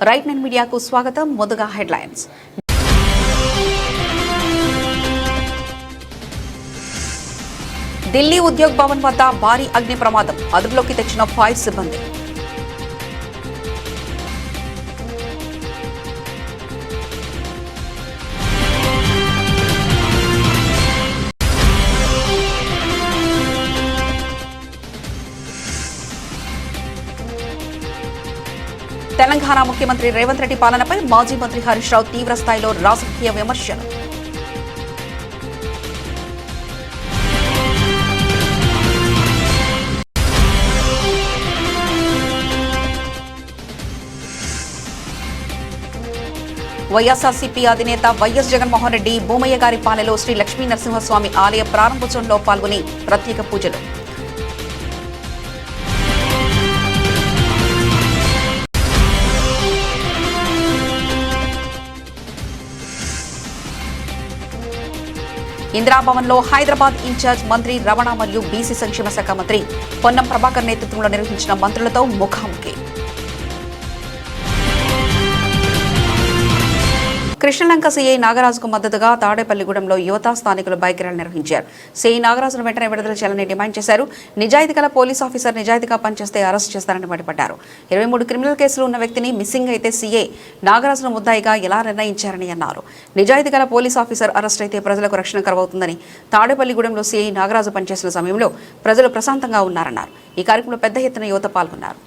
Right nine మీడియాకు స్వాగతం. ముందుగా హెడ్లైన్స్. ఢిల్లీ ఉద్యోగ్ భవన్ వద్ద భారీ అగ్ని ప్రమాదం, అదుపులోకి తెచ్చిన ఫైర్ సిబ్బంది. తెలంగాణ ముఖ్యమంత్రి రేవంత్ రెడ్డి పాలనపై మాజీ మంత్రి హరీష్ రావు తీవ్ర స్థాయిలో రాజకీయ విమర్శలు. వైఎస్ఆర్సీపీ అధినేత వైఎస్ జగన్మోహన్ రెడ్డి భూమయ్య గారి పాలెలో శ్రీ లక్ష్మీ నరసింహస్వామి ఆలయ ప్రారంభోత్సవంలో పాల్గొని ప్రత్యేక పూజలు. ఇందిరాభవన్లో హైదరాబాద్ ఇన్ఛార్జ్ మంత్రి రమణ మరియు బీసీ సంక్షేమ శాఖ మంత్రి పొన్నం ప్రభాకర్ నేతృత్వంలో నిర్వహించిన మంత్రులతో ముఖాముఖి. కృష్ణలంక సీఐ నాగరాజుకు మద్దతుగా తాడేపల్లిగూడెంలో యువత స్థానికులు బైక్ ర్యాలీ నిర్వహించారు. సీఐ నాగరాజును వెంటనే విడుదల చేయాలని డిమాండ్ చేశారు. నిజాయితీ గల పోలీస్ ఆఫీసర్ నిజాయితీగా పనిచేస్తే అరెస్ట్ చేస్తారని మండిపడ్డారు. 23 క్రిమినల్ కేసులు ఉన్న వ్యక్తిని మిస్సింగ్ అయితే సీఐ నాగరాజును ముద్దాయిగా ఎలా నిర్ణయించారని అన్నారు. నిజాయితీ గల పోలీస్ ఆఫీసర్ అరెస్ట్ అయితే ప్రజలకు రక్షణ కరవవుతుందని, తాడేపల్లిగూడెంలో సీఐ నాగరాజు పనిచేసిన సమయంలో ప్రజలు ప్రశాంతంగా ఉన్నారన్నారు. ఈ కార్యక్రమంలో పెద్ద ఎత్తున యువత పాల్గొన్నారు.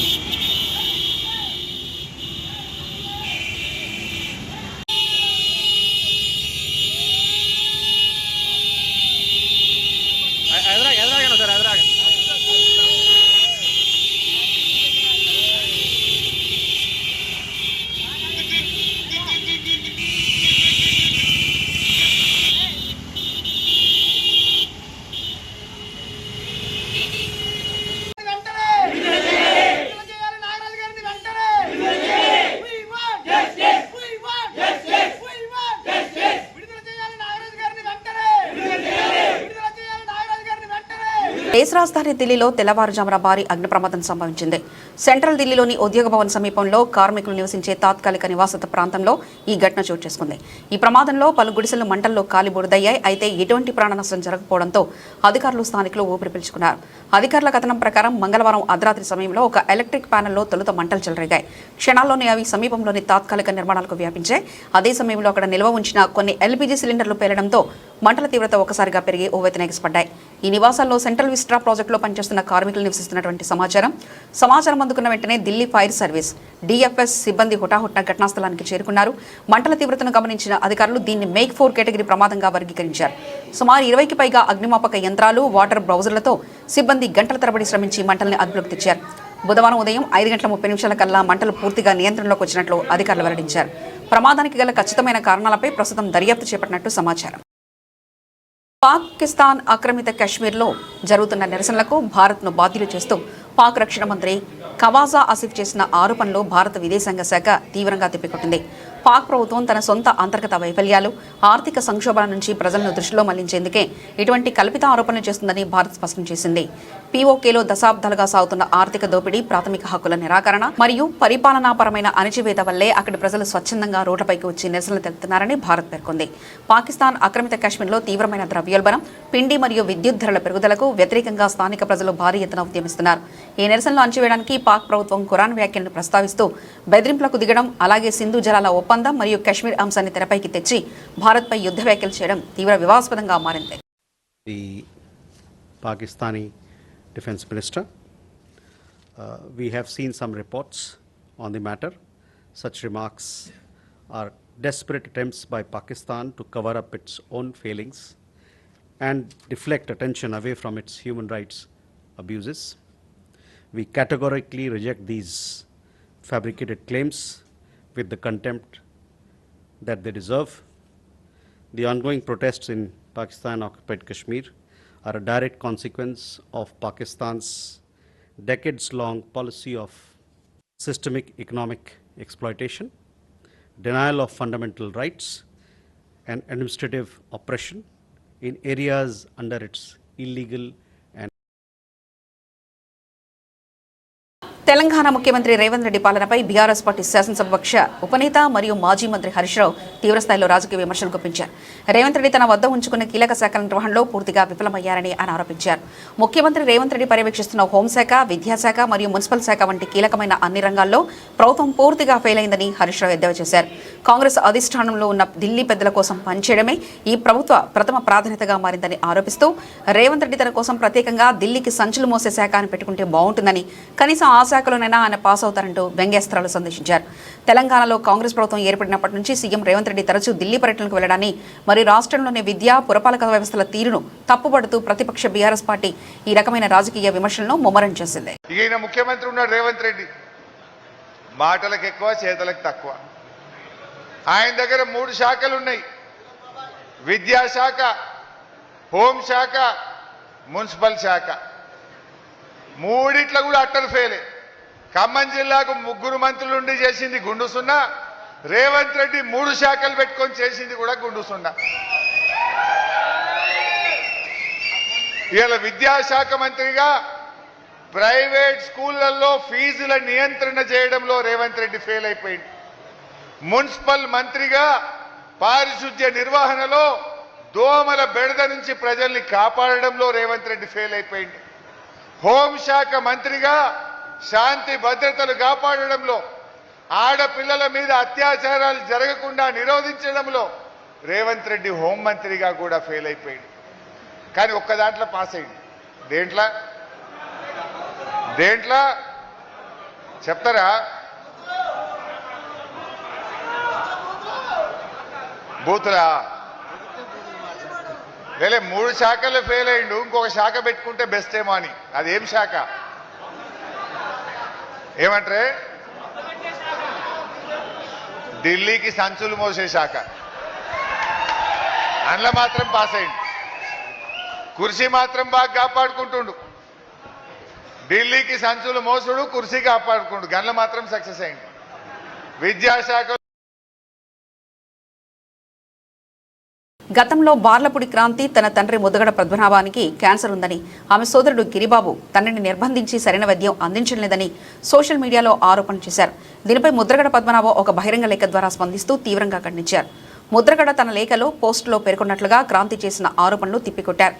దేశ రాజధాని ఢిల్లీలో తెల్లవారుజామున భారీ అగ్ని ప్రమాదం సంభవించింది. సెంట్రల్ ఢిల్లీలోని ఉద్యోగ భవన్ సమీపంలో కార్మికులు నివసించే తాత్కాలిక నివాసిత ప్రాంతంలో ఈ ఘటన చోటు చేసుకుంది. ఈ ప్రమాదంలో పలు గుడిసెలు మంటల్లో కాలిబూడిదయ్యాయి. అయితే ఎటువంటి ప్రాణ నష్టం జరగకపోవడంతో అధికారులు స్థానికులు ఊపిరి పీల్చుకున్నారు. అధికారుల కథనం ప్రకారం మంగళవారం అర్ధరాత్రి సమయంలో ఒక ఎలక్ట్రిక్ ప్యానెల్లో తొలుత మంటలు చెలరేగాయి. క్షణాల్లోనే అవి సమీపంలోని తాత్కాలిక నిర్మాణాలకు వ్యాపించాయి. అదే సమయంలో అక్కడ నిల్వ ఉంచిన కొన్ని ఎల్పీజీ సిలిండర్లు పేలడంతో మంటల తీవ్రత ఒకసారిగా పెరిగి ఓవెత్తున ఎగిసిపడ్డాయి. ఈ నివాసాల్లో సెంట్రల్ విస్ట్రా ప్రాజెక్టులో పనిచేస్తున్న కార్మికులు నివసిస్తున్నటువంటి సమాచారం అందుకున్న వెంటనే ఢిల్లీ ఫైర్ సర్వీస్ డిఎఫ్ఎస్ సిబ్బంది హుటాహుటిన ఘటనా స్థలానికి చేరుకున్నారు. మంటల తీవ్రతను గమనించిన అధికారులు దీన్ని మేక్ 4 కేటగిరీ ప్రమాదంగా వర్గీకరించారు. సుమారు 20కి పైగా అగ్నిమాపక యంత్రాలు, వాటర్ బ్రౌజర్లతో సిబ్బంది గంటల తరబడి శ్రమించి మంటల్ని అదుపులోకి తెచ్చారు. బుధవారం ఉదయం 5:30 కల్లా మంటలు పూర్తిగా నియంత్రణలోకి వచ్చినట్లు అధికారులు వెల్లడించారు. ప్రమాదానికి గల ఖచ్చితమైన కారణాలపై ప్రస్తుతం దర్యాప్తు చేపట్టినట్టు సమాచారం. పాకిస్తాన్ ఆక్రమిత కశ్మీర్లో జరుగుతున్న నిరసనలకు భారత్ను బాధ్యులు చేస్తూ పాక్ రక్షణ మంత్రి ఖవాజా ఆసిఫ్ చేసిన ఆరోపణలు భారత విదేశాంగ శాఖ తీవ్రంగా తిప్పికొట్టింది. పాక్ ప్రభుత్వం తన సొంత అంతర్గత వైఫల్యాలు, ఆర్థిక సంక్షోభాల నుంచి ప్రజలను దృష్టిలో మళ్లించేందుకే ఇటువంటి కల్పిత ఆరోపణలు చేస్తుందని భారత్ స్పష్టం చేసింది. పీఓకేలో దశాబ్దాలుగా సాగుతున్న ఆర్థిక దోపిడీ, ప్రాథమిక హక్కుల నిరాకరణ మరియు పరిపాలనాపరమైన అణచివేత వల్లే అక్కడి ప్రజలు స్వచ్ఛందంగా రోడ్లపైకి వచ్చి నిరసనలు తెలుపుతున్నారని భారత్ పేర్కొంది. పాకిస్తాన్ ఆక్రమిత కశ్మీర్లో తీవ్రమైన ద్రవ్యోల్బణం, పిండి మరియు విద్యుత్ ధరల పెరుగుదలకు వ్యతిరేకంగా స్థానిక ప్రజలు భారీ ఎత్తున ఉద్యమిస్తున్నారు. ఈ నిరసనలు అణచివేయడానికి పాక్ ప్రభుత్వం ఖురాన్ వ్యాఖ్యలను ప్రస్తావిస్తూ బెదిరింపులకు దిగడం, అలాగే సింధు జలాల ఒప్పందం మరియు కశ్మీర్ అంశాన్ని తెరపైకి తెచ్చి భారత్పై యుద్ధ వ్యాఖ్యలు చేయడం తీవ్ర వివాదాస్పదంగా మారింది. Pakistani Defense Minister, we have seen some reports on the matter. Such remarks are desperate attempts by Pakistan to cover up its own failings and deflect attention away from its human rights abuses. We categorically reject these fabricated claims with the contempt that they deserve. The ongoing protests in Pakistan-occupied Kashmir are a direct consequence of Pakistan's decades-long policy of systemic economic exploitation, denial of fundamental rights, and administrative oppression in areas under its illegal and Telangana ముఖ్యమంత్రి రేవంత్ రెడ్డి పాలనపై BRS party శాసనసభాపక్ష ఉపనేత మరియు మాజీ మంత్రి హరీష్ రావు తీవ్రస్థాయిలో రాజకీయ విమర్శలు గుప్పించారు. రేవంత్ రెడ్డి తన వద్ద ఉంచుకున్న కీలక శాఖల నిర్వహణలో పూర్తిగా విఫలమయ్యారని ఆయన ఆరోపించారు. ముఖ్యమంత్రి రేవంత్ రెడ్డి పర్యవేక్షిస్తున్న హోంశాఖ, విద్యాశాఖ మరియు మున్సిపల్ శాఖ వంటి కీలకమైన అన్ని రంగాల్లో ప్రభుత్వం పూర్తిగా ఫెయిల్ అయిందని హరీష్ రావు ఎద్దేవా చేశారు. కాంగ్రెస్ అధిష్టానంలో ఉన్న ఢిల్లీ పెద్దల కోసం పనిచేయడమే ఈ ప్రభుత్వ ప్రథమ ప్రాధాన్యతగా మారిందని ఆరోపిస్తూ రేవంత్ రెడ్డి తన కోసం ప్రత్యేకంగా ఢిల్లీకి సంచులు మోసే శాఖ అని పెట్టుకుంటే బాగుంటుందని, కనీసం ఆ శాఖలోనైనా ఆయన పాస్ అవుతారంటూ వ్యంగ్యాస్త్రాలు సందేశించారు. తెలంగాణలో కాంగ్రెస్ ప్రభుత్వం ఏర్పడినప్పటి నుంచి సీఎం రేవంత్ రెడ్డి తరచూ ఢిల్లీ పర్యటనకు వెళ్లడాన్ని, మరి రాష్ట్రంలోని విద్యా పురపాలక వ్యవస్థల తీరును తప్పుపడుతూ ప్రతిపక్ష బీఆర్ఎస్ పార్టీ ఈ రకమైన రాజకీయ విమర్శలను ముమ్మరం చేసింది. ఈయన ముఖ్యమంత్రి ఉన్నాడు రేవంత్ రెడ్డి, మాటలకు ఎక్కువ చేతలకు తక్కువ. ఆయన దగ్గర 3 శాఖలు ఉన్నాయి: విద్యాశాఖ, హోంశాఖ, మున్సిపల్ శాఖ. మూడిట్లో కూడా అట్టర్ ఫెయిలే. ఖమ్మం జిల్లాకు 3 మంత్రులుండి చేసింది గుండు సున్నా. రేవంత్ రెడ్డి 3 శాఖలు పెట్టుకొని చేసింది కూడా గుండు సున్నా. ఇలా విద్యాశాఖ మంత్రిగా ప్రైవేట్ స్కూళ్లలో ఫీజుల నియంత్రణ చేయడంలో రేవంత్ రెడ్డి ఫెయిల్ అయిపోయింది. మున్సిపల్ మంత్రిగా పారిశుద్ధ్య నిర్వహణలో దోమల బెడద నుంచి ప్రజల్ని కాపాడడంలో రేవంత్ రెడ్డి ఫెయిల్ అయిపోయింది. హోంశాఖ మంత్రిగా శాంతి భద్రతలు కాపాడడంలో, ఆడపిల్లల మీద అత్యాచారాలు జరగకుండా నిరోధించడంలో రేవంత్ రెడ్డి హోంమంత్రిగా కూడా ఫెయిల్ అయిపోయింది. కానీ ఒక్క దాంట్లో పాస్ అయింది. దేంట్లో చెప్తారా? బూతులా? వేలే 3 శాఖల్లో ఫెయిల్ అయ్యిండు. ఇంకొక శాఖ పెట్టుకుంటే బెస్ట్ ఏమో అని. అదేం శాఖ? ఏమంటారే? ఢిల్లీకి సంచులు మోసే శాఖ. అందులో మాత్రం పాస్ అయ్యిండు. కుర్చీ మాత్రం బాగా కాపాడుకుంటుండు. ఢిల్లీకి సంచులు మోసుడు, కుర్చీ కాపాడుకుంటు, గన్ల మాత్రం సక్సెస్ అయ్యింది. విద్యాశాఖ గతంలో బార్లపూడి క్రాంతి తన తండ్రి ముద్దగడ పద్మనాభానికి క్యాన్సర్ ఉందని, ఆమె సోదరుడు గిరిబాబు తండ్రిని నిర్బంధించి సరైన వైద్యం అందించలేదని సోషల్ మీడియాలో ఆరోపణ చేశారు. దీనిపై ముద్రగడ పద్మనాభం ఒక బహిరంగ లేఖ ద్వారా స్పందిస్తూ తీవ్రంగా ఖండించారు. ముద్రగడ తన లేఖలో పోస్టులో పేర్కొన్నట్లుగా క్రాంతి చేసిన ఆరోపణలు తిప్పికొట్టారు.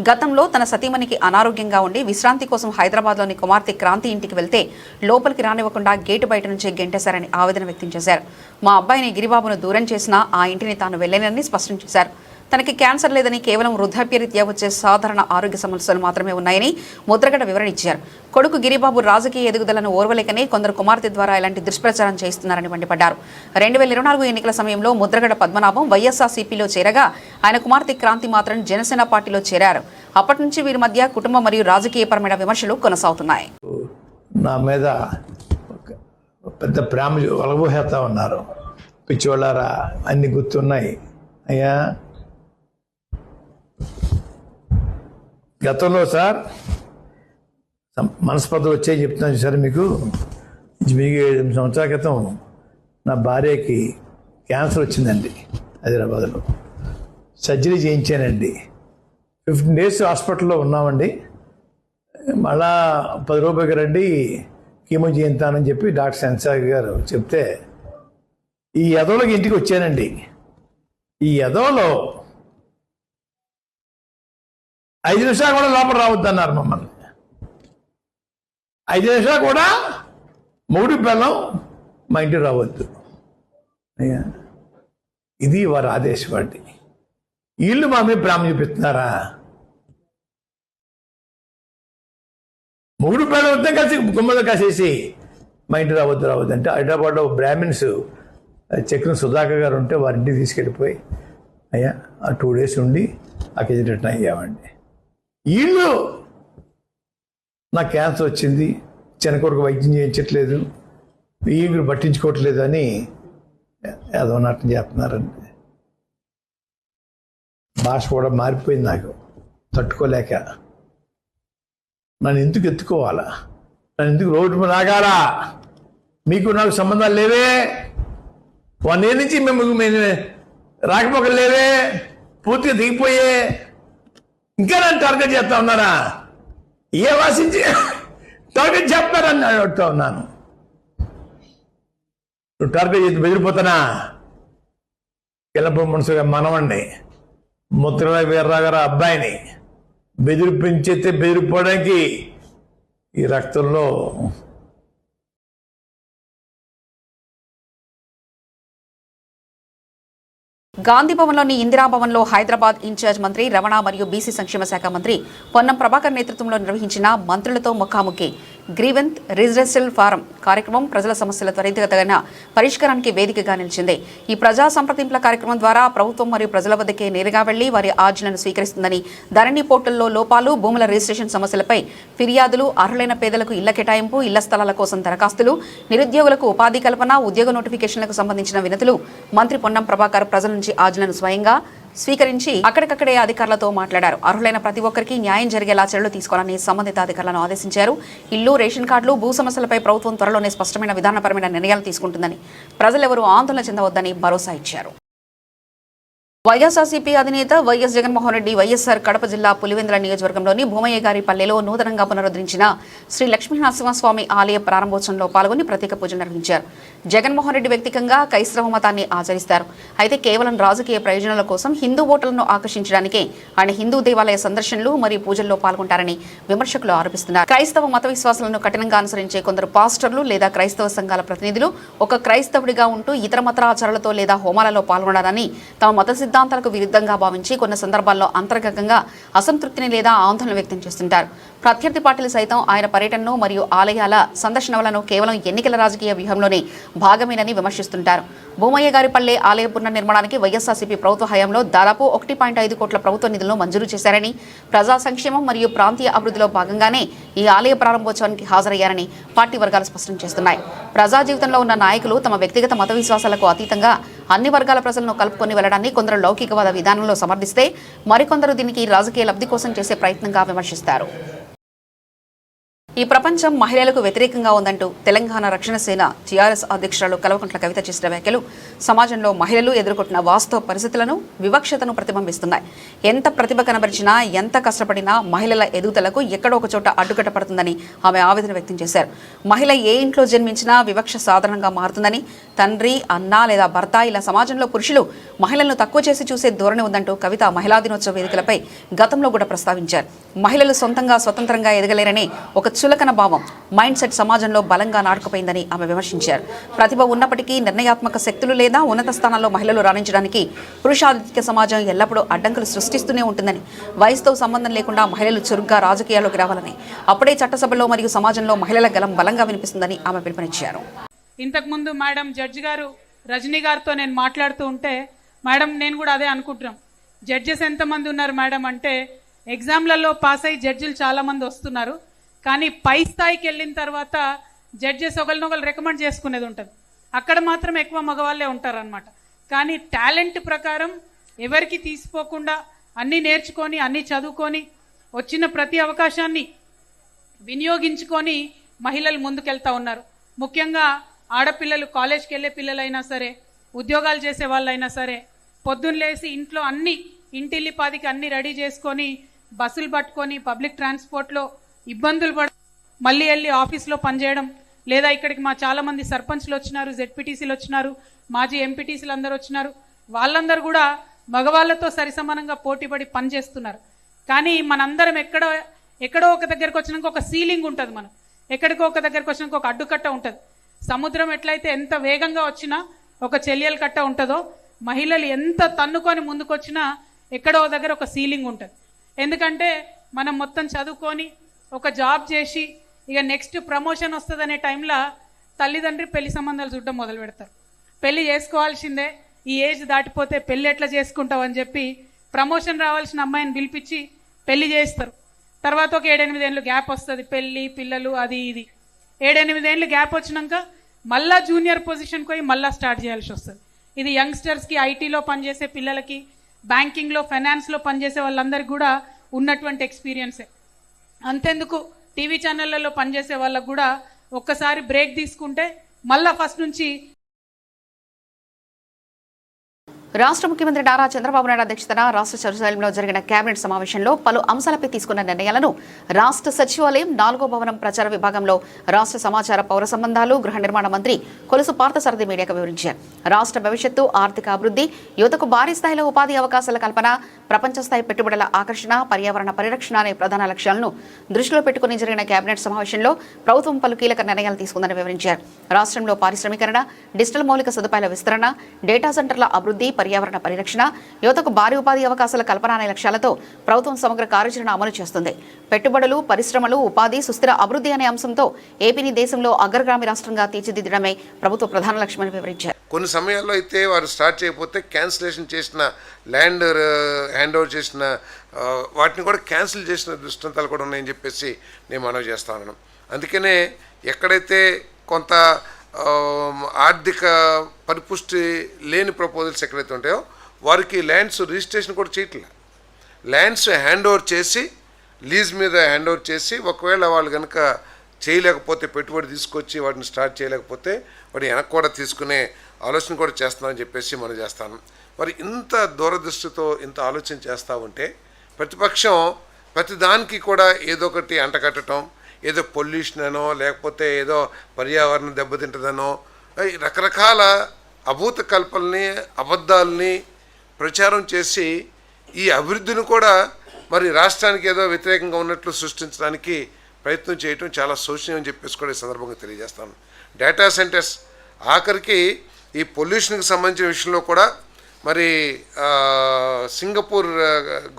గతంలో తన సతీమణికి అనారోగ్యంగా ఉండి విశ్రాంతి కోసం హైదరాబాద్లోని కుమార్తె క్రాంతి ఇంటికి వెళ్తే లోపలికి రానివ్వకుండా గేటు బయట నుంచే గెంటేశారని ఆవేదన వ్యక్తం చేశారు. మా అబ్బాయిని గిరిబాబును దూరం చేసినా ఆ ఇంటిని తాను వెళ్లేనని స్పష్టం చేశారు. తనకి క్యాన్సర్ లేదని, కేవలం వృద్ధాప్యరీత్యా వచ్చే సాధారణ ఆరోగ్య సమస్యలు మాత్రమే ఉన్నాయని ముద్రగడ వివరణ ఇచ్చారు. కొడుకు గిరిబాబు రాజకీయ ఎదుగుదలను ఓర్వలేకనే కొందరు కుమార్తె ద్వారా ఇలాంటి దుష్ప్రచారం చేస్తున్నారని మండిపడ్డారు. 2024 ఎన్నికల సమయంలో ముద్రగడ పద్మనాభం వైఎస్ఆర్సీపీలో చేరగా ఆయన కుమార్తె క్రాంతి మాత్రం జనసేన పార్టీలో చేరారు. అప్పటి నుంచి వీరి మధ్య కుటుంబ మరియు రాజకీయపరమైన విమర్శలు కొనసాగుతున్నాయి. నా మీద పెద్ద ప్రేమ ఒలగబోసేస్తా ఉన్నారు. పిచ్చివాళ్ళారా, అన్ని గుర్తున్నాయి అయ్యా. గతంలో సార్ మనస్పర్ధలు వచ్చాయి చెప్తున్నాను సార్ మీకు. 7 సంవత్సరాల క్రితం నా భార్యకి క్యాన్సర్ వచ్చిందండి. హైదరాబాద్లో సర్జరీ చేయించానండి. 15 డేస్ హాస్పిటల్లో ఉన్నామండి. మళ్ళా 10 రూపాయలకి రండి కీమో చేయించానని చెప్పి డాక్టర్ సెన్సార్ గారు చెప్తే ఈ ఎదవలకి ఇంటికి వచ్చానండి. ఈ ఎదవలో 5 నిమిషాలు కూడా లోపల రావద్దన్నారు మమ్మల్ని. 5 నిమిషాలు కూడా మూడు బెల్లం మా ఇంటికి రావద్దు. అయ్యా, ఇది వారి ఆదేశం అండి. వీళ్ళు మా మీద ప్రేమ చూపిస్తున్నారా? మూడు బెల్లం వద్ద కలిసి గుమ్మలో కాసేసి మా ఇంటికి రావద్దు అంటే హైదరాబాద్లో బ్రాహ్మిన్స్ చక్రం సుధాకర్ గారు ఉంటే వారింటికి తీసుకెళ్ళిపోయి అయ్యా ఆ 2 డేస్ ఉండి అక్కడికి రిటర్న్ అయ్యామండి. వీళ్ళు నాకు క్యాన్సర్ వచ్చింది, చిన్న కొడుకు వైద్యం చేయించట్లేదు, వీళ్ళు పట్టించుకోవట్లేదు అని ఏదో నాటం చేస్తున్నారండి. భాష కూడా మారిపోయింది నాకు తట్టుకోలేక. నన్ను ఎందుకు ఎత్తుకోవాలా? నన్ను ఎందుకు రోడ్డు రాగాలా? మీకు నాకు సంబంధాలు లేవే. 1 year నుంచి మేము రాకపోకలు లేవే, పూర్తిగా దిగిపోయే. ఇంకా నన్ను టార్గెట్ చేస్తా ఉన్నారా? ఏ వాసించి టార్గెట్ చెప్తారని అడుగుతా ఉన్నాను. నువ్వు టార్గెట్ చేసి బెదిరిపోతానా? కిలపూడి మున్సిపల్ మనవండి ముత్తుల వీర్రావు గారు అబ్బాయిని బెదిరిపించేస్తే బెదిరిపోవడానికి ఈ రక్తంలో గాంధీ భవన్లోని ఇందిరాభవన్లో హైదరాబాద్ ఇన్ఛార్జ్ మంత్రి రమణ మరియు బీసీ సంక్షేమ శాఖ మంత్రి పొన్నం ప్రభాకర్ నేతృత్వంలో నిర్వహించిన మంత్రులతో ముఖాముఖి గ్రీవెంత్ రిజిస్ట్రల్ ఫారం కార్యక్రమం ప్రజల సమస్యల త్వరితగతిన పరిష్కారానికి వేదికగా నిలిచింది. ఈ ప్రజా సంప్రదింపుల కార్యక్రమం ద్వారా ప్రభుత్వం మరియు ప్రజల వద్దకే నేరుగా వెళ్లి వారి ఆర్జీలను స్వీకరిస్తుందని, ధరణి పోర్టల్లో లోపాలు, భూముల రిజిస్ట్రేషన్ సమస్యలపై ఫిర్యాదులు, అర్హులైన పేదలకు ఇళ్ల కేటాయింపు, ఇళ్ల స్థలాల కోసం దరఖాస్తులు, నిరుద్యోగులకు ఉపాధి కల్పన, ఉద్యోగ నోటిఫికేషన్లకు సంబంధించిన వినతులు మంత్రి పొన్నం ప్రభాకర్ ప్రజల నుంచి ఆర్జీలను స్వయంగా స్వీకరించి అక్కడికక్కడే అధికారులతో మాట్లాడారు. అర్హులైన ప్రతి ఒక్కరికి న్యాయం జరిగేలా చర్యలు తీసుకోవాలని సంబంధిత అధికారులను ఆదేశించారు. ఇల్లు, రేషన్ కార్డులు, భూ సమస్యలపై ప్రభుత్వం త్వరలోనే స్పష్టమైన విధానపరమైన నిర్ణయాలు తీసుకుంటుందని, ప్రజలెవరూ ఆందోళన చెందవద్దని భరోసా ఇచ్చారు. వైఎస్ఆర్సీపీ అధినేత వైఎస్ జగన్మోహన్ రెడ్డి వైఎస్ఆర్ కడప జిల్లా పులివెందుల నియోజకవర్గంలోని భూమయ్యగారి పల్లెలో నూతనంగా పునరుద్ధరించిన శ్రీ లక్ష్మీనరసింహస్వామి ఆలయ ప్రారంభోత్సవంలో పాల్గొని ప్రత్యేక పూజలు నిర్వహించారు. జగన్మోహన్ రెడ్డి వ్యక్తిగతంగా క్రైస్తవ మతాన్ని ఆచరిస్తారు. అయితే కేవలం రాజకీయ ప్రయోజనాల కోసం హిందూ ఓటర్లను ఆకర్షించడానికే ఆయన హిందూ దేవాలయ సందర్శనలు మరియు పూజల్లో పాల్గొంటారని విమర్శకులు ఆరోపిస్తున్నారు. క్రైస్తవ మత విశ్వాసాలను కఠినంగా అనుసరించే కొందరు పాస్టర్లు లేదా క్రైస్తవ సంఘాల ప్రతినిధులు ఒక క్రైస్తవుడిగా ఉంటూ ఇతర మతాచారాలతో లేదా హోమాలలో పాల్గొనాలని తమ మత సిద్ధాంతాలకు విరుద్ధంగా భావించి కొన్ని సందర్భాల్లో అంతర్గతంగా అసంతృప్తిని లేదా ఆందోళన వ్యక్తం చేస్తుంటారు. ప్రత్యర్థి పార్టీలు సైతం ఆయన పర్యటనను మరియు ఆలయాల సందర్శనలను కేవలం ఎన్నికల రాజకీయ వ్యూహంలోనే భాగమేనని విమర్శిస్తుంటారు. భూమయ్యగారిపల్లె ఆలయ పునర్నిర్మాణానికి వైఎస్ఆర్సీపీ ప్రభుత్వ హయాంలో దాదాపు 1.5 కోట్ల ప్రభుత్వ నిధులను మంజూరు చేశారని, ప్రజా సంక్షేమం మరియు ప్రాంతీయ అభివృద్ధిలో భాగంగానే ఈ ఆలయ ప్రారంభోత్సవానికి హాజరయ్యారని పార్టీ వర్గాలు స్పష్టం చేస్తున్నాయి. ప్రజా జీవితంలో ఉన్న నాయకులు తమ వ్యక్తిగత మత విశ్వాసాలకు అతీతంగా అన్ని వర్గాల ప్రజలను కలుపుకొని వెళ్లడాన్ని కొందరు లౌకికవాద విధానంలో సమర్థిస్తే, మరికొందరు దీనికి రాజకీయ లబ్ధి కోసం చేసే ప్రయత్నంగా విమర్శిస్తారు. ఈ ప్రపంచం మహిళలకు వ్యతిరేకంగా ఉందంటూ తెలంగాణ రక్షణ సేన టీఆర్ఎస్ అధ్యక్షురాలు కల్వకుంట్ల కవిత చేసిన వ్యాఖ్యలు సమాజంలో మహిళలు ఎదుర్కొంటున్న వాస్తవ పరిస్థితులను, వివక్షతను ప్రతిబింబిస్తున్నాయి. ఎంత ప్రతిభ కనబరిచినా, ఎంత కష్టపడినా మహిళల ఎదుగుదలకు ఎక్కడో ఒక చోట అడ్డుకట్ట పడుతుందని ఆమె ఆవేదన వ్యక్తం చేశారు. మహిళ ఏ ఇంట్లో జన్మించినా వివక్ష సాధారణంగా మారుతుందని, తండ్రి, అన్న లేదా భర్త ఇలా సమాజంలో పురుషులు మహిళలను తక్కువ చేసి చూసే ధోరణి ఉందంటూ కవిత మహిళా దినోత్సవ వేదికలపై గతంలో కూడా ప్రస్తావించారు. మహిళలు సొంతంగా స్వతంత్రంగా ఎదగలేరనే ఒక చులకన భావం, మైండ్ సెట్ సమాజంలో బలంగా నాటుకుపోయిందని ఆమె విమర్శించారు. ప్రతిభ ఉన్నప్పటికీ నిర్ణయాత్మక శక్తులు లేదా ఉన్నత స్థానాల్లో మహిళలు రాణించడానికి పురుషాధిక్య సమాజం ఎల్లప్పుడూ అడ్డంకులు సృష్టిస్తూనే ఉంటుందని, వయసుతో సంబంధం లేకుండా మహిళలు చురుగ్గా రాజకీయాల్లోకి రావాలని, అప్పుడే చట్టసభలో మరియు సమాజంలో మహిళల గలం బలంగా వినిపిస్తుందని ఆమె పిలుపునిచ్చారు. ఇంతకుముందు మేడం జడ్జి గారు రజనీ గారితో నేను మాట్లాడుతూ ఉంటే, మేడం నేను కూడా అదే అనుకుంటున్నాం, జడ్జెస్ ఎంతమంది ఉన్నారు మేడం అంటే, ఎగ్జామ్లలో పాస్ అయ్యి జడ్జిలు చాలా మంది వస్తున్నారు, కానీ పై స్థాయికి వెళ్ళిన తర్వాత జడ్జెస్ ఒకరినొకరు రికమెండ్ చేసుకునేది ఉంటుంది, అక్కడ మాత్రం ఎక్కువ మగవాళ్ళే ఉంటారనమాట. కానీ టాలెంట్ ప్రకారం ఎవరికి తీసిపోకుండా అన్నీ నేర్చుకొని అన్నీ చదువుకొని వచ్చిన ప్రతి అవకాశాన్ని వినియోగించుకొని మహిళలు ముందుకెళ్తా ఉన్నారు. ముఖ్యంగా ఆడపిల్లలు, కాలేజ్కి వెళ్ళే పిల్లలైనా సరే, ఉద్యోగాలు చేసే వాళ్ళైనా సరే, పొద్దున్న లేసి ఇంట్లో అన్ని ఇంటిల్లిపాదికి అన్ని రెడీ చేసుకొని బస్సులు పట్టుకొని పబ్లిక్ ట్రాన్స్పోర్ట్లో ఇబ్బందులు పడ మళ్ళీ వెళ్ళి ఆఫీస్లో పనిచేయడం, లేదా ఇక్కడికి మా చాలా మంది సర్పంచ్లు వచ్చినారు, జెడ్పీటీసీలు వచ్చినారు, మాజీ ఎంపీటీసీలు అందరూ వచ్చినారు, వాళ్ళందరూ కూడా మగవాళ్లతో సరిసమానంగా పోటీపడి పనిచేస్తున్నారు. కానీ మనందరం ఎక్కడో ఒక దగ్గరకు వచ్చినాక ఒక సీలింగ్ ఉంటుంది, మనం ఎక్కడికో ఒక దగ్గరకు వచ్చినాక ఒక అడ్డుకట్ట ఉంటుంది. సముద్రం ఎట్లయితే ఎంత వేగంగా వచ్చినా ఒక చెల్లెల కట్ట ఉంటుందో, మహిళలు ఎంత తన్నుకొని ముందుకొచ్చినా ఎక్కడో దగ్గర ఒక సీలింగ్ ఉంటుంది. ఎందుకంటే మనం మొత్తం చదువుకొని ఒక జాబ్ చేసి ఇక నెక్స్ట్ ప్రమోషన్ వస్తుందనే టైంలో తల్లిదండ్రి పెళ్లి సంబంధాలు చూడడం మొదలు పెడతారు. పెళ్లి చేసుకోవాల్సిందే, ఈ ఏజ్ దాటిపోతే పెళ్లి ఎట్లా చేసుకుంటావు అని చెప్పి ప్రమోషన్ రావాల్సిన అమ్మాయిని పిలిపించి పెళ్లి చేస్తారు. తర్వాత ఒక 7-8 ఏళ్ళు గ్యాప్ వస్తుంది, పెళ్లి, పిల్లలు, అది ఇది. 7-8 ఏళ్ళు గ్యాప్ వచ్చినాక మళ్ళా జూనియర్ పొజిషన్కి పోయి మళ్ళా స్టార్ట్ చేయాల్సి వస్తుంది. ఇది యంగ్స్టర్స్కి, ఐటీలో పనిచేసే పిల్లలకి, బ్యాంకింగ్లో, ఫైనాన్స్లో పనిచేసే వాళ్ళందరికీ కూడా ఉన్నటువంటి ఎక్స్పీరియన్సే. అంతెందుకు టీవీ ఛానళ్లలో పనిచేసే వాళ్ళకు కూడా ఒక్కసారి బ్రేక్ తీసుకుంటే మళ్ళా ఫస్ట్ నుంచి రాష్ట్ర ముఖ్యమంత్రి నారా చంద్రబాబు నాయుడు అధ్యక్షతన రాష్ట్ర సచివాలయంలో జరిగిన కేబినెట్ సమావేశంలో పలు అంశాలపై తీసుకున్న నిర్ణయాలను రాష్ట్ర సచివాలయం 4వ భవనం ప్రచార విభాగంలో రాష్ట్ర సమాచార పౌర సంబంధాలు గృహ నిర్మాణ మంత్రి కొలుసు పార్థసారథి మీడియాకు వివరించారు. రాష్ట్ర భవిష్యత్తు, ఆర్థిక అభివృద్ధి, యువతకు భారీ స్థాయిలో ఉపాధి అవకాశాల కల్పన, ప్రపంచ స్థాయి పెట్టుబడుల ఆకర్షణ, పర్యావరణ పరిరక్షణ అనే ప్రధాన లక్ష్యాలను దృష్టిలో పెట్టుకుని జరిగిన కేబినెట్ సమావేశంలో ప్రభుత్వం పలు కీలక నిర్ణయాలు తీసుకుందని వివరించారు. రాష్ట్రంలో పారిశ్రామికరణ, డిజిటల్ మౌలిక సదుపాయాల విస్తరణ, డేటా సెంటర్ల అభివృద్ధి, పర్యావరణ పరిరక్షణ, యువతకు భారీ ఉపాధి అవకాశాల కల్పన అనే లక్ష్యాలతో ప్రభుత్వం సమగ్ర కార్యాచరణ అమలు చేస్తుంది. పెట్టుబడులు, పరిశ్రమలు, ఉపాధి, సుస్థిర అభివృద్ధి అనే అంశంతో ఏపీని దేశంలో అగ్రగామి రాష్ట్రంగా తీర్చిదిద్దడమే ప్రభుత్వ ప్రధాన లక్ష్యమని వివరించారు. కొన్ని సమయాల్లో అయితే వారు స్టార్ట్ చేయకపోతే క్యాన్సిలేషన్ చేసిన ల్యాండ్ హ్యాండ్ ఓవర్ చేసిన వాటిని కూడా క్యాన్సిల్ చేసిన దృష్టాంతాలు కూడా ఉన్నాయని చెప్పేసి నేను మనవి చేస్తా ఉన్నాను. అందుకనే ఎక్కడైతే కొంత ఆర్థిక పరిపుష్టి లేని ప్రపోజల్స్ ఎక్కడైతే ఉంటాయో వారికి ల్యాండ్స్ రిజిస్ట్రేషన్ కూడా చేయట్లేదు. ల్యాండ్స్ హ్యాండ్ ఓవర్ చేసి లీజ్ మీద హ్యాండ్ ఓవర్ చేసి ఒకవేళ వాళ్ళు కనుక చేయలేకపోతే పెట్టుబడి తీసుకొచ్చి వాటిని స్టార్ట్ చేయలేకపోతే వాటి వెనక్కి కూడా తీసుకునే ఆలోచన కూడా చేస్తున్నారని చెప్పేసి మనం చేస్తాను. మరి ఇంత దూరదృష్టితో ఇంత ఆలోచన చేస్తూ ఉంటే ప్రతిపక్షం ప్రతిదానికి కూడా ఏదో ఒకటి అంటకట్టడం, ఏదో పొల్యూషన్ అనో లేకపోతే ఏదో పర్యావరణం దెబ్బతింటుందనో రకరకాల అభూత కల్పనల్ని, అబద్ధాలని ప్రచారం చేసి ఈ అభివృద్ధిని కూడా మరి రాష్ట్రానికి ఏదో వ్యతిరేకంగా ఉన్నట్లు సృష్టించడానికి ప్రయత్నం చేయటం చాలా శోచనీయం అని చెప్పేసి కూడా ఈ సందర్భంగా తెలియజేస్తాను. డేటా సెంటర్స్ ఆఖరికి ఈ పొల్యూషన్కి సంబంధించిన విషయంలో కూడా మరి సింగపూర్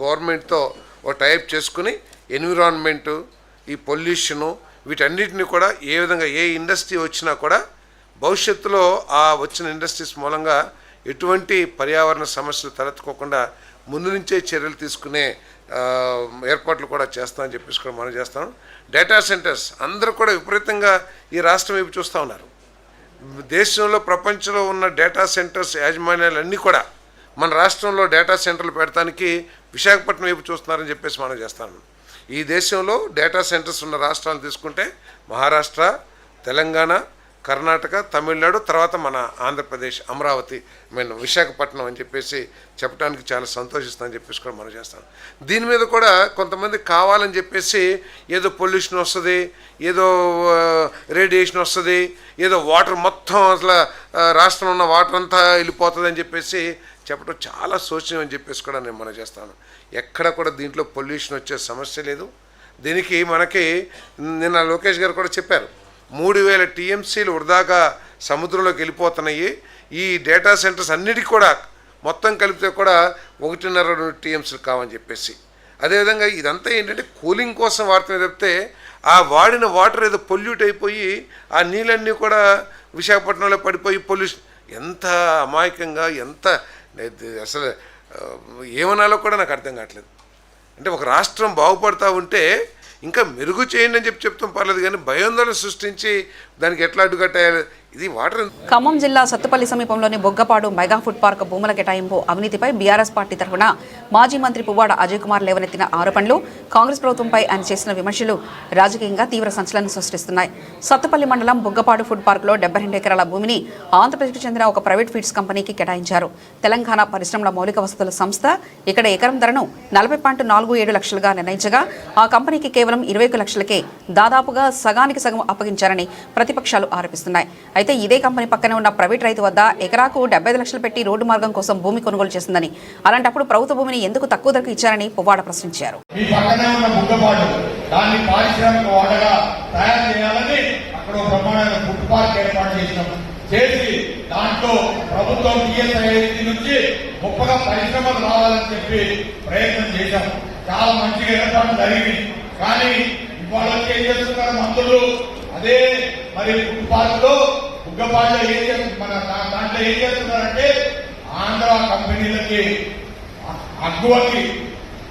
గవర్నమెంట్తో ఒక టైప్ చేసుకుని ఎన్విరాన్మెంటు, ఈ పొల్యూషను వీటన్నిటిని కూడా ఏ విధంగా ఏ ఇండస్ట్రీ వచ్చినా కూడా భవిష్యత్తులో ఆ వచ్చిన ఇండస్ట్రీస్ మూలంగా ఎటువంటి పర్యావరణ సమస్యలు తలెత్తుకోకుండా ముందు నుంచే చర్యలు తీసుకునే ఏర్పాట్లు కూడా చేస్తామని చెప్పేసి కూడా మనం చేస్తాం. డేటా సెంటర్స్ అందరూ కూడా విపరీతంగా ఈ రాష్ట్రం వైపు చూస్తూ ఉన్నారు. దేశంలో ప్రపంచంలో ఉన్న డేటా సెంటర్స్ యాజమాన్యాలన్నీ కూడా మన రాష్ట్రంలో డేటా సెంటర్లు పెడతానికి విశాఖపట్నం వైపు చూస్తున్నారని చెప్పేసి మనం చేస్తాను. ఈ దేశంలో డేటా సెంటర్స్ ఉన్న రాష్ట్రాలు తీసుకుంటే మహారాష్ట్ర, తెలంగాణ, కర్ణాటక, తమిళనాడు, తర్వాత మన ఆంధ్రప్రదేశ్ అమరావతి విశాఖపట్నం అని చెప్పేసి చెప్పడానికి చాలా సంతోషిస్తామని చెప్పేసి కూడా మనం చేస్తాం. దీని మీద కూడా కొంతమంది కావాలని చెప్పేసి ఏదో పొల్యూషన్ వస్తుంది, ఏదో రేడియేషన్ వస్తుంది, ఏదో వాటర్ మొత్తం అసలు రాష్ట్రంలో ఉన్న వాటర్ అంతా వెళ్ళిపోతుంది అని చెప్పేసి చెప్పడం చాలా శోచనీయం అని చెప్పేసి కూడా నేను మనం చేస్తాను. ఎక్కడ కూడా దీంట్లో పొల్యూషన్ వచ్చే సమస్య లేదు. దీనికి మనకి నిన్న లోకేష్ గారు కూడా చెప్పారు, 3000 టీఎంసీలు వృధాగా సముద్రంలోకి వెళ్ళిపోతున్నాయి. ఈ డేటా సెంటర్స్ అన్నిటికీ కూడా మొత్తం కలిపితే కూడా 1.5-2 టీఎంసీలు కావని చెప్పేసి. అదేవిధంగా ఇదంతా ఏంటంటే కూలింగ్ కోసం వాడుతున్న తప్పితే ఆ వాడిన వాటర్ ఏదో పొల్యూట్ అయిపోయి ఆ నీళ్ళన్నీ కూడా విశాఖపట్నంలో పడిపోయి పొల్యూషన్ ఎంత అమాయకంగా ఎంత అసలు ఏమనాలో కూడా నాకు అర్థం కావట్లేదు. అంటే ఒక రాష్ట్రం బాగుపడతా ఉంటే ఇంకా మెరుగు చేయండి అని చెప్తాం పర్లేదు, కానీ భయాందోళన సృష్టించి దానికి ఎట్లా అడ్డుకట్టాలి ఇది వాటర్. ఖమ్మం జిల్లా సత్తుపల్లి సమీపంలోని బొగ్గపాడు మెగా ఫుడ్ పార్క్ భూముల కేటాయింపు అవినీతిపై బీఆర్ఎస్ పార్టీ తరఫున మాజీ మంత్రి పువ్వాడ అజయ్ కుమార్ లేవనెత్తిన ఆరోపణలు, కాంగ్రెస్ ప్రభుత్వంపై ఆయన చేసిన విమర్శలు రాజకీయంగా తీవ్ర సంచలనం సృష్టిస్తున్నాయి. సత్తుపల్లి మండలం బొగ్గపాడు ఫుడ్ పార్క్లో 72 ఎకరాల భూమిని ఆంధ్రప్రదేశ్కు చెందిన ఒక ప్రైవేట్ ఫీడ్స్ కంపెనీకి కేటాయించారు. తెలంగాణ పరిశ్రమల మౌలిక వసతుల సంస్థ ఇక్కడ ఎకరం ధరను 40.47 లక్షలుగా నిర్ణయించగా ఆ కంపెనీకి కేవలం 21 లక్షలకే దాదాపుగా సగానికి సగం అప్పగించారని ప్రతిపక్షాలు ఆరోపిస్తున్నాయి. అయితే ఇదే కంపెనీ పక్కనే ఉన్న ప్రైవేట్ రైతు వద్ద ఎకరాకు 75 లక్షలు పెట్టి రోడ్డు మార్గం కోసం భూమి కొనుగోలు చేసిందని, అలాంటప్పుడు ప్రభుత్వ భూమిని ఎందుకు తక్కువ ధరకు ఇచ్చారని పువ్వాడ ప్రశ్నించారు. చేసి దాంట్లో ప్రభుత్వం నుంచి గొప్పగా పరిశ్రమలు రావాలని చెప్పి ప్రయత్నం చేశాం. చాలా మంచిగా ఏర్పాటు జరిగింది. కానీ ఇవాళ ఏం చేస్తున్నారు మంత్రులు, అదే మరి ఫుడ్ పార్క్ లో బుగ్గపాడులో ఏం చేస్తున్నారు, దాంట్లో ఏం చేస్తున్నారంటే ఆంధ్ర కంపెనీలకి అగ్గువకి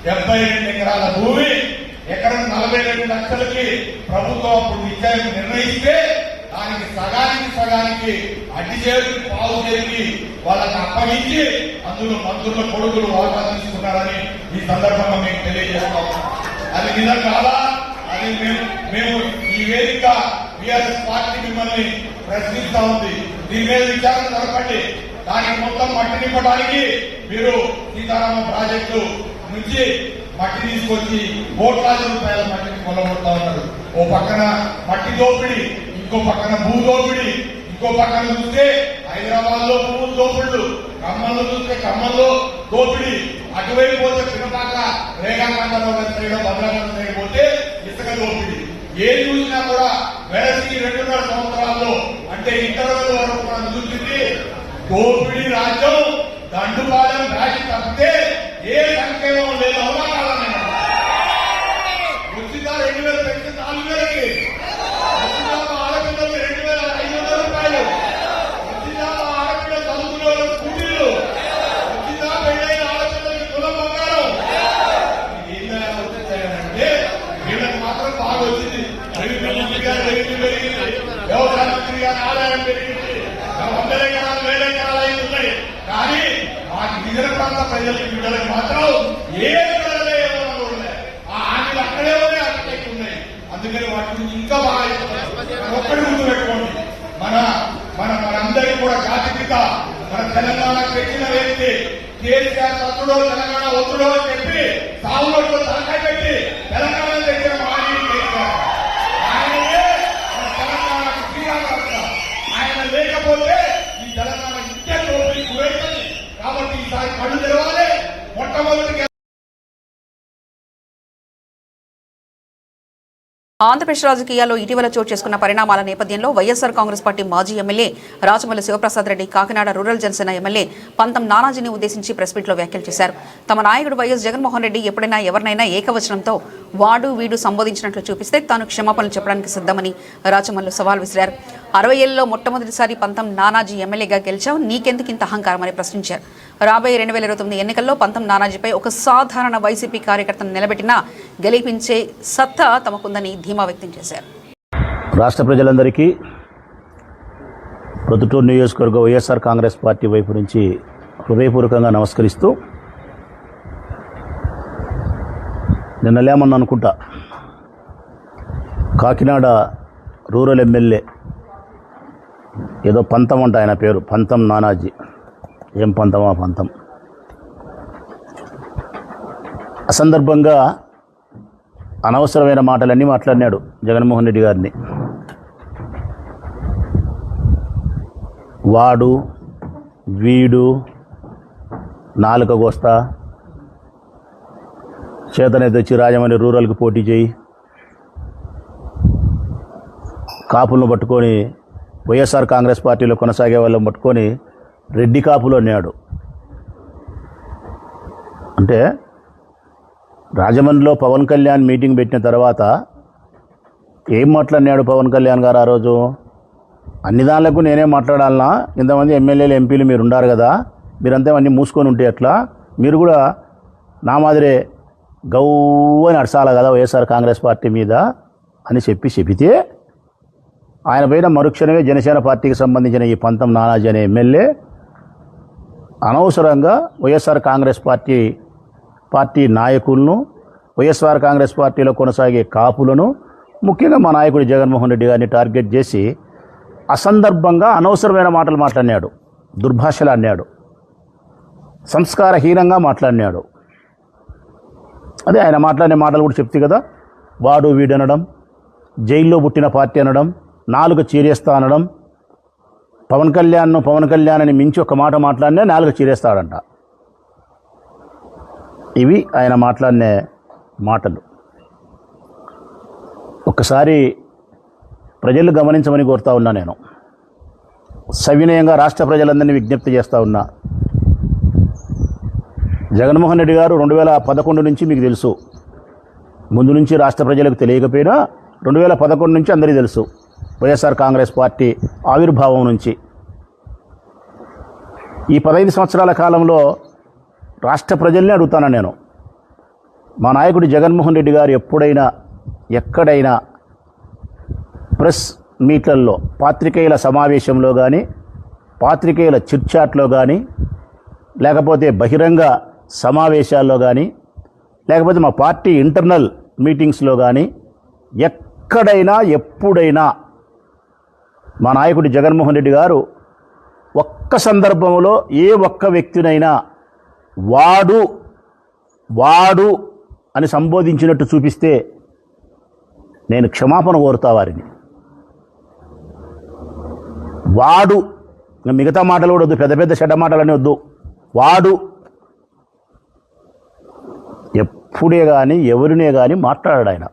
72 ఎకరాల భూమి ఎకరం 42 లక్షలకి ప్రభుత్వం అప్పుడు విద్యార్థి నిర్ణయిస్తే దానికి సగానికి అడ్డి చేసి పావు చేసి వాళ్ళకి అప్పగించి అందులో మంత్రుల కొడుకులు వాటా తీసుకున్నారని ఈ సందర్భంగా మేము తెలియజేస్తాం. అది నిజం కాదా? అది మేము ఈ వేదిక బీఆర్ఎస్ పార్టీ మిమ్మల్ని ప్రశ్నిస్తా ఉంది. దీని మీద విచారణ జరపండి. దానికి మొత్తం మట్టి నింపడానికి మీరు సీతారామ ప్రాజెక్టు నుంచి మట్టి తీసుకొచ్చి కోట్లాది రూపాయల మట్టిని కొలగొడతా ఉన్నారు. ఓ పక్కన మట్టి దోపిడీ, ఇంకో పక్కన భూ దోపిడీ, ఇంకో పక్కన చూస్తే హైదరాబాద్ లో భూములు దోపిళ్ళు, ఖమ్మంలో చూస్తే ఖమ్మంలో దోపిడీ, అటువైపు పోతే పినపాక రేఖాఖండంలో భద్రాచలం సైడ్ పోతే ఇసుక దోపిడీ. ఏది చూసినా కూడా వెరసి 2.5 సంవత్సరాల్లో అంటే ఇంటర్వెల్ వరకు మనం చూసింది దోపిడీ రాజ్యం. దండుపాలెం రాజీ తప్పితే ఏ సంక్షేమం లేదు. అవునా కాదని ఉచిత 2,000 పెంచి 4,000కి, ఉచిత ఆడపిల్లలకి 2,500 రూపాయలు, ఉచిత ఆడపిల్ల చదువుకునే స్కూటీలు, ఉచిత పెళ్ళైన ఆడపిల్లలకి తులం బంగారం. అంటే వీళ్ళకి మాత్రం బాగా వచ్చింది. రెవెన్యూ మంత్రి గారు రెవెన్యూ పెరిగింది, వ్యవసాయ మంత్రి గారి ఆదాయం పెరిగింది, 100 ఎకరాలు 1000 ఎకరాలు అయి ఉన్నాయి. కానీ ఆ గిరిజన ప్రాంత ప్రజలకి వీళ్ళకి మాత్రం ఏ ఆ హామీలు అక్కడే ఉన్నాయి, అక్కడే ఉన్నాయి. అందుకని వాటి గురించి ఇంకా బాగా ఒక్కడి ముందు పెట్టుకోండి. మనందరికీ కూడా జాతిపిత, మన తెలంగాణకు పెట్టిన వ్యక్తి కేసీఆర్ తత్తుడో తెలంగాణ ఒత్తుడో అని చెప్పి సాగులో తలకాయ పెట్టి తెలంగాణ దగ్గర మాజీ కేసీఆర్. ఆయననే మన తెలంగాణకు శ్రీరామరక్ష. ఆయన లేకపోతే ఈ తెలంగాణ ఇంకే లోపలికి గురైందని. కాబట్టి ఈసారి కళ్ళు తెరవాలి. మొట్టమొదటి ఆంధ్రప్రదేశ్ రాజకీయాల్లో ఇటీవల చోటు చేసుకున్న పరిణామాల నేపథ్యంలో వైఎస్ఆర్ కాంగ్రెస్ పార్టీ మాజీ MLA Rachamalli Sivaprasad Reddy Kakinada rural Janasena MLA Pantham నానాజీని ఉద్దేశించి ప్రెస్ మీట్లో వ్యాఖ్యలు చేశారు. తమ నాయకుడు వైఎస్ జగన్మోహన్ రెడ్డి ఎప్పుడైనా ఎవరినైనా ఏకవచనంతో వాడు వీడు సంబోధించినట్లు చూపిస్తే తాను క్షమాపణలు చెప్పడానికి సిద్ధమని రాచమల్లు సవాల్ విసిరారు. 60 ఏళ్లలో మొట్టమొదటిసారి పంతం నానాజీ ఎమ్మెల్యేగా గెలిచావు, నీకెందుకు ఇంత అహంకారం అని ప్రశ్నించారు. రాబోయే 2029 ఎన్నికల్లో పంతం నానాజీపై ఒక సాధారణ వైసీపీ కార్యకర్తను నిలబెట్టినా గెలిపించే సత్తా తమకుందని ధీమా వ్యక్తం చేశారు. రాష్ట్ర ప్రజలందరికీ ప్రొద్దుటూరు నియోజకవర్గ వైఎస్ఆర్ కాంగ్రెస్ పార్టీ వైపు నుంచి హృదయపూర్వకంగా నమస్కరిస్తూ, నిన్న లేమన్నా అనుకుంటా కాకినాడ రూరల్ ఎమ్మెల్యే ఏదో పంతం అంట, ఆయన పేరు పంతం నానాజీ. ఏం పంతమా పంతం. అసందర్భంగా అనవసరమైన మాటలన్నీ మాట్లాడినాడు జగన్మోహన్ రెడ్డి గారిని. వాడు వీడు నాలుక కోస్తా, చేతనైతే వచ్చి రాజమండ్రి రూరల్కి పోటీ చేయి, కాపులను పట్టుకొని వైఎస్ఆర్ కాంగ్రెస్ పార్టీలో కొనసాగే వాళ్ళని పట్టుకొని రెడ్డి కాపులు అన్నాడు. అంటే రాజమండ్రిలో పవన్ కళ్యాణ్ మీటింగ్ పెట్టిన తర్వాత ఏం మాట్లాడినాడు పవన్ కళ్యాణ్ గారు ఆ రోజు? అన్ని దానిలకు నేనే మాట్లాడాలనా, ఇంతమంది ఎమ్మెల్యేలు ఎంపీలు మీరు ఉండారు కదా, మీరంతా అన్నీ మూసుకొని ఉంటే ఎట్లా, మీరు కూడా నా మాదిరే గౌ అని అడసాల కదా వైఎస్ఆర్ కాంగ్రెస్ పార్టీ మీద అని చెబితే ఆయన పైన మరుక్షణమే జనసేన పార్టీకి సంబంధించిన ఈ పంతం నానాజీ అనే ఎమ్మెల్యే అనవసరంగా వైఎస్ఆర్ కాంగ్రెస్ పార్టీ నాయకులను, వైఎస్ఆర్ కాంగ్రెస్ పార్టీలో కొనసాగే కాపులను, ముఖ్యంగా మా నాయకుడు జగన్మోహన్ రెడ్డి గారిని టార్గెట్ చేసి అసందర్భంగా అనవసరమైన మాటలు మాట్లాడినాడు, దుర్భాషలు అన్నాడు, సంస్కారహీనంగా మాట్లాడినాడు. అదే ఆయన మాట్లాడిన మాటలు కూడా చెప్తే కదా, వాడు వీడనడం, జైల్లో పుట్టిన పార్టీ అనడం, నాలుగు చీరేస్తా అనడం, పవన్ కళ్యాణ్ అని మించి ఒక మాట మాట్లాడినా నాలుగు చీరేస్తాడంట. ఇవి ఆయన మాట్లాడిన మాటలు. ఒక్కసారి ప్రజలు గమనించమని కోరుతా ఉన్నా. నేను సవినయంగా రాష్ట్ర ప్రజలందరినీ విజ్ఞప్తి చేస్తూ ఉన్నా. జగన్మోహన్ రెడ్డి గారు 2011 నుంచి మీకు తెలుసు, ముందు నుంచి రాష్ట్ర ప్రజలకు తెలియకపోయినా 2011 నుంచి అందరికీ తెలుసు, వైఎస్ఆర్ కాంగ్రెస్ పార్టీ ఆవిర్భావం నుంచి ఈ 15 సంవత్సరాల కాలంలో రాష్ట్ర ప్రజల్ని అడుగుతాను నేను, మా నాయకుడు జగన్మోహన్ రెడ్డి గారు ఎప్పుడైనా ఎక్కడైనా ప్రెస్ మీట్లలో, పాత్రికేయుల సమావేశంలో కానీ, పాత్రికేయుల చిట్చాట్లో కానీ, లేకపోతే బహిరంగ సమావేశాల్లో కానీ, లేకపోతే మా పార్టీ ఇంటర్నల్ మీటింగ్స్లో కానీ ఎక్కడైనా ఎప్పుడైనా మా నాయకుడు జగన్మోహన్ రెడ్డి గారు ఒక్క సందర్భంలో ఏ ఒక్క వ్యక్తినైనా వాడు అని సంబోధించినట్టు చూపిస్తే నేను క్షమాపణ కోరుతా వారిని. వాడు, మిగతా మాటలు కూడా వద్దు, పెద్ద పెద్ద చెడ్డ మాటలనే వద్దు. వాడు ఎప్పుడే కానీ ఎవరినే కానీ మాట్లాడాడు ఆయన.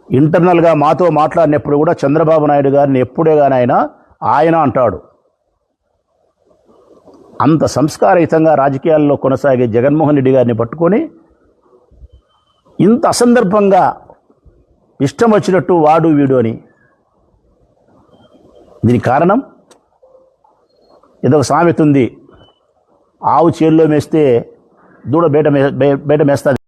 ఇంటర్నల్గా మాతో మాట్లాడినప్పుడు కూడా చంద్రబాబు నాయుడు గారిని ఎప్పుడే కానీ ఆయన అంటాడు. అంత సంస్కారయుతంగా రాజకీయాల్లో కొనసాగే జగన్మోహన్ రెడ్డి గారిని పట్టుకొని ఇంత అసందర్భంగా ఇష్టం వచ్చినట్టు వాడు వీడు అని. దీనికి కారణం ఏదో ఒక సామెత ఉంది, ఆవు చేల్లో మేస్తే దూడ బయట మేస్తుంది.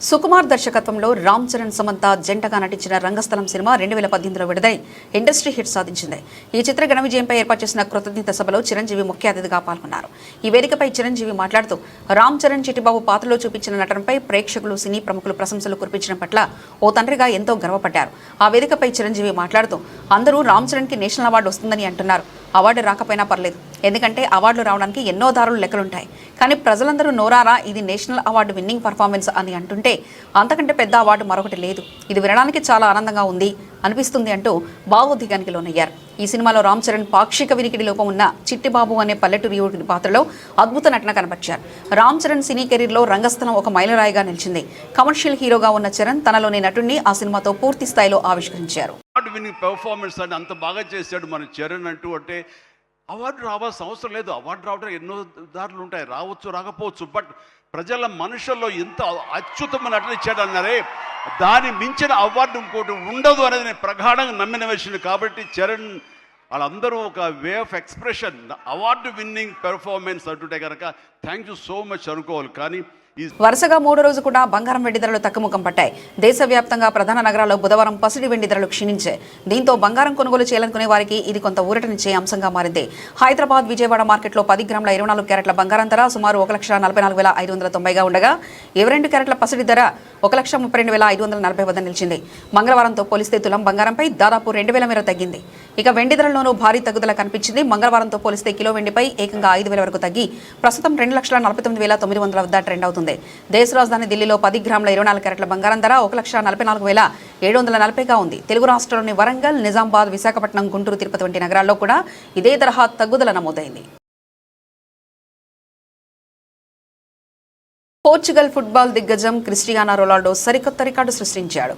సుకుమార్ దర్శకత్వంలో రామ్ చరణ్ సమంత జంటగా నటించిన రంగస్థలం సినిమా 2018లో విడుదలై ఇండస్ట్రీ హిట్ సాధించింది. ఈ చిత్ర ఘన విజయంపై ఏర్పాటు చేసిన కృతజ్ఞత సభలో చిరంజీవి ముఖ్య అతిథిగా పాల్గొన్నారు. ఈ వేదికపై చిరంజీవి మాట్లాడుతూ రామ్ చరణ్ చిట్టిబాబు పాత్రలో చూపించిన నటనపై ప్రేక్షకులు, సినీ ప్రముఖులు ప్రశంసలు కురిపించడం పట్ల ఓ తండ్రిగా ఎంతో గర్వపడ్డారు. ఆ వేదికపై చిరంజీవి మాట్లాడుతూ అందరూ రామ్ చరణ్కి నేషనల్ అవార్డు వస్తుందని అంటున్నారు. అవార్డు రాకపోయినా పర్లేదు, ఎందుకంటే అవార్డులు రావడానికి ఎన్నో దారులు లెక్కలుంటాయి. కానీ ప్రజలందరూ నోరారా ఇది నేషనల్ అవార్డు విన్నింగ్ పర్ఫార్మెన్స్ అని అంటుంటే అంతకంటే పెద్ద అవార్డు మరొకటి లేదు. ఇది వినడానికి చాలా ఆనందంగా ఉంది అనిపిస్తుంది అంటూ భావోద్వేగానికి లోనయ్యారు. ఈ సినిమాలో రామ్ చరణ్ పాక్షిక వినికిడి లోపం ఉన్న చిట్టిబాబు అనే పల్లెటూరి యువకుడి పాత్రలో అద్భుత నటన కనబర్చారు. రామ్ చరణ్ సినీ కెరీర్లో రంగస్థలం ఒక మైలురాయిగా నిలిచింది. కమర్షియల్ హీరోగా ఉన్న చరణ్ తనలోని నటుడిని ఆ సినిమాతో పూర్తి స్థాయిలో ఆవిష్కరించారు. పెర్ఫార్మెన్స్ అని అంత బాగా చేశాడు మన చరణ్ అంటూ. అంటే అవార్డు రావాల్సిన అవసరం లేదు. అవార్డు రావడం ఎన్నో దారులు ఉంటాయి, రావచ్చు రాకపోవచ్చు. బట్ ప్రజల మనుషుల్లో ఎంత అత్యుత్తమ నటన ఇచ్చాడన్నారే, దాని మించిన అవార్డు ఇంకోటి ఉండదు అనేది నేను ప్రగాఢంగా నమ్మిన విషయం. కాబట్టి చరణ్ వాళ్ళందరూ ఒక way of expression, award winning performance అంటుంటే కనుక థ్యాంక్ యూ సో మచ్ అనుకోవాలి. కానీ వరుసగా 3 రోజు కూడా బంగారం వెండి ధరలు తక్కుముఖం పట్టాయి. దేశవ్యాప్తంగా ప్రధాన నగరాల్లో బుధవారం పసిడి వెండి ధరలు క్షీణించాయి. దీంతో బంగారం కొనుగోలు చేయాలనుకునే వారికి ఇది కొంత ఊరటనిచ్చే అంశంగా మారింది. హైదరాబాద్, విజయవాడ మార్కెట్లో 10 గ్రాముల 24 క్యారెట్ల బంగారం ధర సుమారు 1,44,590గా ఉండగా 22 క్యారెట్ల పసిడి ధర 1,32,540 వద్ద నిలిచింది. మంగళవారంతో పోలిస్తే తులం బంగారంపై దాదాపు 2,000 మేర తగ్గింది. ఇక వెండి ధరల్లోనూ భారీ తగ్గుదల కనిపించింది. మంగళవారంతో పోలిస్తే కిలో వెండిపై ఏకంగా 5,000 వరకు తగ్గి ప్రస్తుతం 2,49,900 వద్ద ట్రెండ్ అవుతుంది. దేశ రాజధాని ఢిల్లీలో 10 గ్రాముల 24 క్యారెట్ల బంగారం ధర 1,44,740గా ఉంది. తెలుగు రాష్ట్రాల్లోని వరంగల్, నిజామాబాద్, విశాఖపట్నం, గుంటూరు, తిరుపతి వంటి నగరాల్లో కూడా ఇదే తరహా తగ్గుదల నమోదైంది. పోర్చుగల్ ఫుట్బాల్ దిగ్గజం క్రిస్టియానో రొనాల్డో సరికొత్త రికార్డు సృష్టించాడు.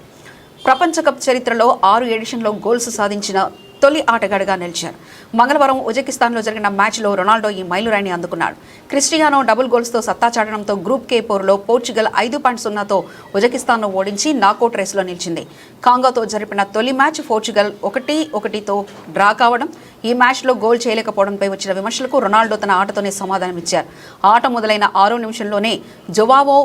ప్రపంచ కప్ చరిత్రలో 6 ఎడిషన్లో గోల్స్ సాధించిన తొలి ఆటగాడిగా నిలిచారు. మంగళవారం ఉజ్బెకిస్తాన్లో జరిగిన మ్యాచ్లో రొనాల్డో ఈ మైలురాయిని అందుకున్నాడు. క్రిస్టియానో డబుల్ గోల్స్తో సత్తా చాటడంతో గ్రూప్ కే పోరులో పోర్చుగల్ 5.0తో ఉజ్బెకిస్తాన్ను ఓడించి నాకౌట్ రేసులో నిలిచింది. కాంగోతో జరిపిన తొలి మ్యాచ్ పోర్చుగల్ 1-1తో డ్రా కావడం, ఈ మ్యాచ్లో గోల్ చేయలేకపోవడంపై వచ్చిన విమర్శలకు రొనాల్డో తన ఆటతోనే సమాధానమిచ్చారు. ఆట మొదలైన 6వ నిమిషంలోనే జోవావో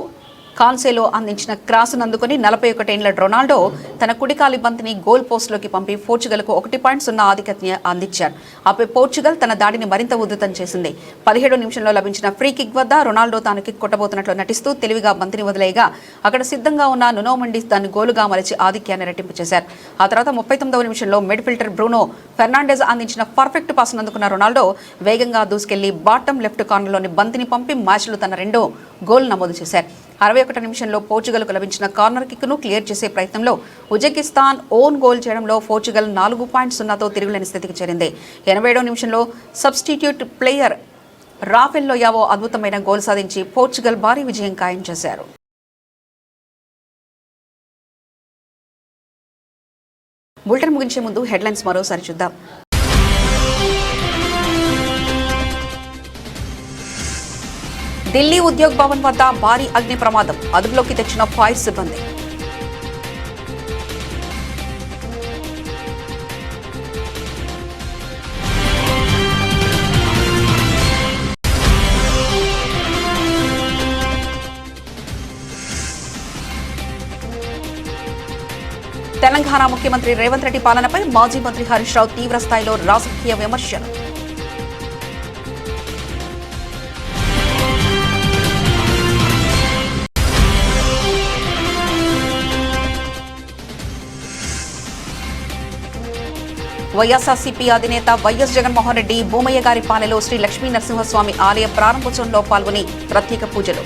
కాన్సెలో అందించిన క్రాసును అందుకుని 41 ఏళ్ల రొనాల్డో తన కుడికాలి బంతిని గోల్ పోస్టులోకి పంపి పోర్చుగల్కు 1.0 ఆధిక్యతను అందించారు. ఆపై పోర్చుగల్ తన దాడిని మరింత ఉధృతం చేసింది. 17వ నిమిషంలో లభించిన ఫ్రీ కిక్ వద్ద రొనాల్డో తాను కిక్ కొట్టబోతున్నట్లు నటిస్తూ తెలివిగా బంతిని వదిలేయగా అక్కడ సిద్ధంగా ఉన్న నునో మెండిస్ దాన్ని గోలుగా మలిచి ఆధిక్యాన్ని రెట్టింపు చేశారు. ఆ తర్వాత 39వ నిమిషంలో మిడ్ ఫిల్టర్ బ్రూనో ఫెర్నాండెజ్ అందించిన పర్ఫెక్ట్ పాస్ను అందుకున్న రొనాల్డో వేగంగా దూసుకెళ్లి బాటం లెఫ్ట్ కార్నర్లోని బంతిని పంపి మ్యాచ్లో తన 2వ గోల్ నమోదు చేశారు. 61 నిమిషంలో పోర్చుగల్కు లభించిన కార్నర్ కిక్ను క్లియర్ చేసే ప్రయత్నంలో ఉజ్బెకిస్తాన్ ఓన్ గోల్ చేయడంలో పోర్చుగల్ 4.0తో తిరుగులేని స్థితికి చేరింది. 87వ నిమిషంలో సబ్స్టిట్యూట్ ప్లేయర్ రాఫెల్ లోయావో అద్భుతమైన గోల్ సాధించి పోర్చుగల్ భారీ విజయం ఖాయం చేశారు. బులెటిన్ ముగించే ముందు హెడ్లైన్స్ మరోసారి చూద్దాం. ఢిల్లీ ఉద్యోగ్ భవన్ వద్ద భారీ అగ్ని ప్రమాదం, అదుపులోకి తెచ్చిన ఫైర్ సిబ్బంది. తెలంగాణ ముఖ్యమంత్రి రేవంత్ రెడ్డి పాలనపై మాజీ మంత్రి హరీష్ రావు తీవ్ర స్థాయిలో రాజకీయ విమర్శలు. వైఎస్ఆర్సీపీ అధినేత వైఎస్ జగన్మోహన్ రెడ్డి భూమయ్య గారి పాలెలో శ్రీ లక్ష్మీ నరసింహస్వామి ఆలయ ప్రారంభోత్సవంలో పాల్గొని ప్రత్యేక పూజలు.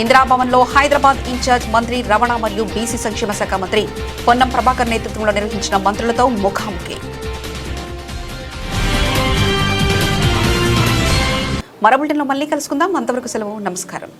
ఇందిరాభవన్లో హైదరాబాద్ ఇన్ఛార్జ్ మంత్రి రమణ మరియు బీసీ సంక్షేమ శాఖ మంత్రి పొన్నం ప్రభాకర్ నేతృత్వంలో నిర్వహించిన మంత్రులతో ముఖాముఖి. మరో బులెటిన్లో మళ్ళీ కలుసుకుందాం. అంతవరకు సెలవు. నమస్కారం.